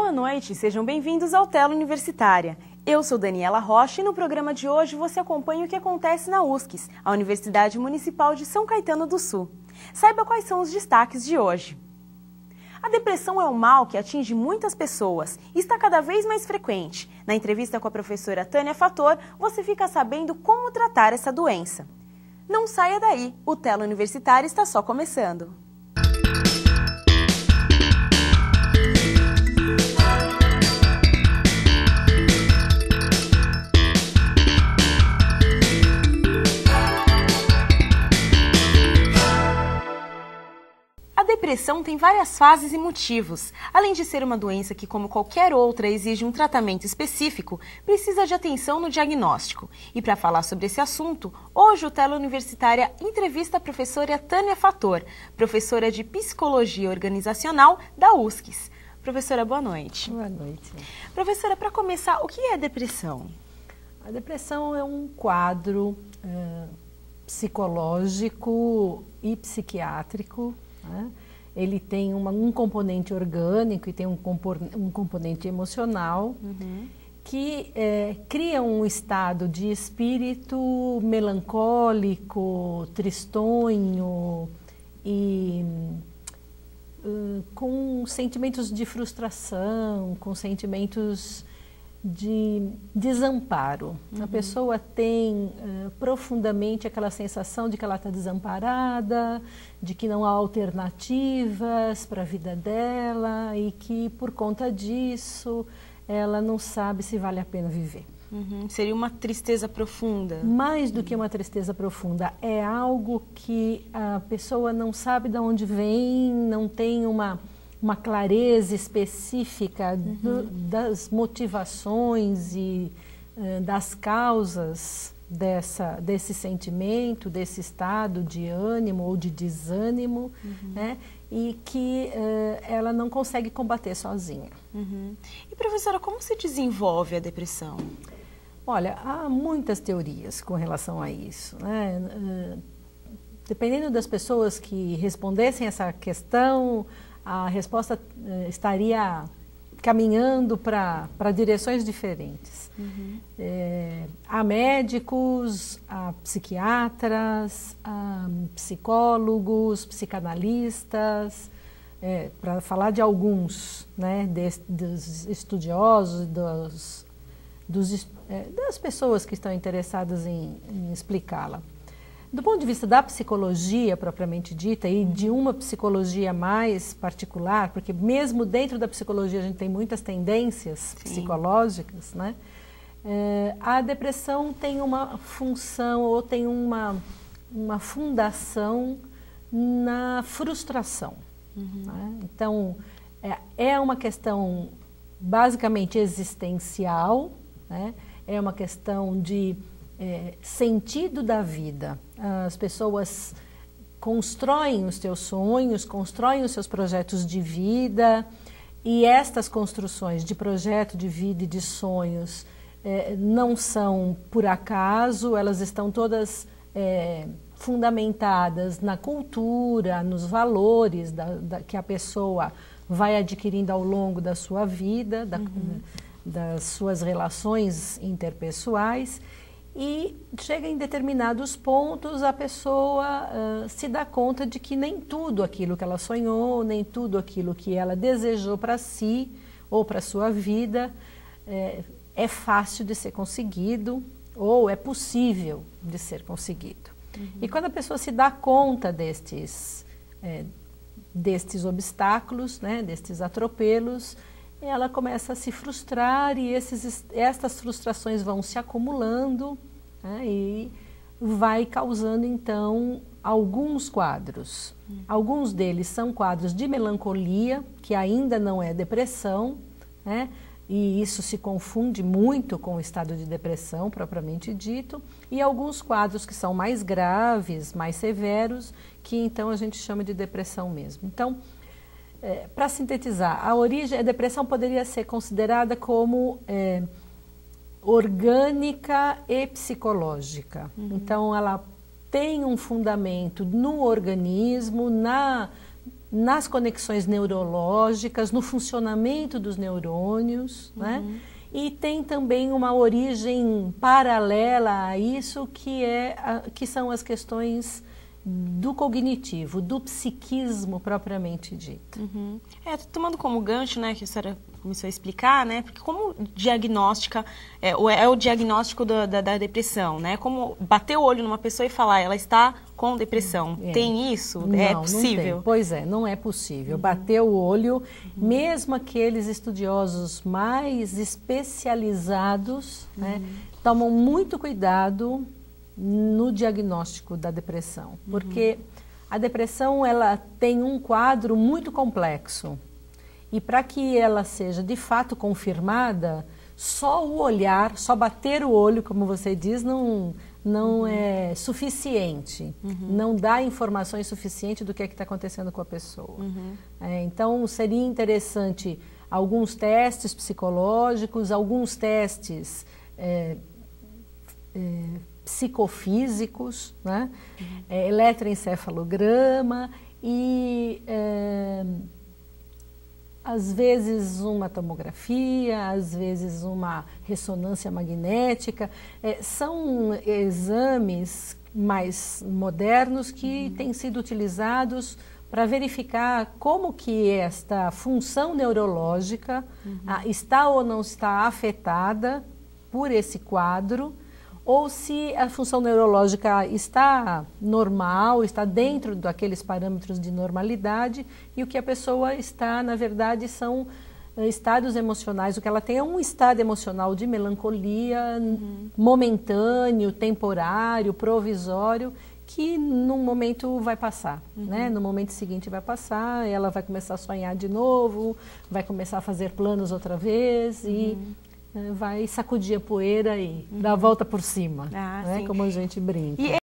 Boa noite, sejam bem-vindos ao Tela Universitária. Eu sou Daniela Rocha e no programa de hoje você acompanha o que acontece na USCS, a Universidade Municipal de São Caetano do Sul. Saiba quais são os destaques de hoje. A depressão é um mal que atinge muitas pessoas e está cada vez mais frequente. Na entrevista com a professora Tânia Fator, você fica sabendo como tratar essa doença. Não saia daí, o Tela Universitária está só começando. A depressão tem várias fases e motivos. Além de ser uma doença que, como qualquer outra, exige um tratamento específico, precisa de atenção no diagnóstico. E para falar sobre esse assunto, hoje o Tela Universitária entrevista a professora Tânia Fator, professora de Psicologia Organizacional da USCS. Professora, boa noite. Boa noite. Professora, para começar, o que é depressão? A depressão é um quadro psicológico e psiquiátrico. Ele tem um componente orgânico e tem um componente emocional que cria um estado de espírito melancólico, tristonho e com sentimentos de frustração, com sentimentos de desamparo. A pessoa tem profundamente aquela sensação de que ela está desamparada, de que não há alternativas para a vida dela e que por conta disso ela não sabe se vale a pena viver. Seria uma tristeza profunda? Mais do que uma tristeza profunda, é algo que a pessoa não sabe de onde vem, não tem uma clareza específica das motivações e das causas desse sentimento, desse estado de ânimo ou de desânimo, né? E que ela não consegue combater sozinha. E professora, como se desenvolve a depressão? Olha, há muitas teorias com relação a isso, né? Dependendo das pessoas que respondessem essa questão, a resposta estaria caminhando para direções diferentes. Há médicos, há psiquiatras, há psicólogos, psicanalistas, para falar de alguns, né, dos estudiosos, das pessoas que estão interessadas em explicá-la. Do ponto de vista da psicologia propriamente dita e de uma psicologia mais particular, porque mesmo dentro da psicologia a gente tem muitas tendências psicológicas, né? A depressão tem uma função ou tem uma fundação na frustração. Né? Então, é uma questão basicamente existencial, né? É uma questão de sentido da vida. As pessoas constroem os seus sonhos, constroem os seus projetos de vida e estas construções de projeto de vida e de sonhos não são por acaso, elas estão todas fundamentadas na cultura, nos valores que a pessoa vai adquirindo ao longo da sua vida, das suas relações interpessoais. E chega em determinados pontos, a pessoa se dá conta de que nem tudo aquilo que ela sonhou, nem tudo aquilo que ela desejou para si ou para a sua vida é fácil de ser conseguido ou é possível de ser conseguido. E quando a pessoa se dá conta destes obstáculos, né, destes atropelos, ela começa a se frustrar e estas frustrações vão se acumulando, né, e vai causando então alguns quadros. Alguns deles são quadros de melancolia, que ainda não é depressão, né, e isso se confunde muito com o estado de depressão propriamente dito, e alguns quadros que são mais graves, mais severos, que então a gente chama de depressão mesmo. Então, para sintetizar, a depressão poderia ser considerada como orgânica e psicológica. Então, ela tem um fundamento no organismo, nas conexões neurológicas, no funcionamento dos neurônios, né? E tem também uma origem paralela a isso, que são as questões do cognitivo, do psiquismo propriamente dito. Tomando como gancho, né, que a senhora começou a explicar, né, porque como diagnostica, é o diagnóstico da depressão, né, como bater o olho numa pessoa e falar, ela está com depressão, tem isso? Não, é possível? Não tem. Pois é, não é possível. Bater o olho, mesmo aqueles estudiosos mais especializados, né, tomam muito cuidado no diagnóstico da depressão, porque a depressão ela tem um quadro muito complexo e para que ela seja de fato confirmada, só o olhar, só bater o olho, como você diz, não é suficiente, não dá informações suficientes do que é que está acontecendo com a pessoa. Então seria interessante alguns testes psicológicos, alguns testes psicofísicos, né? Eletroencefalograma e às vezes uma tomografia, às vezes uma ressonância magnética. São exames mais modernos que têm sido utilizados para verificar como que esta função neurológica está ou não está afetada por esse quadro, ou se a função neurológica está normal, está dentro daqueles parâmetros de normalidade, e o que a pessoa está, na verdade, são estados emocionais. O que ela tem é um estado emocional de melancolia momentâneo, temporário, provisório, que num momento vai passar, né? No momento seguinte vai passar, ela vai começar a sonhar de novo, vai começar a fazer planos outra vez e vai sacudir a poeira e dar a volta por cima, né? Como a gente brinca.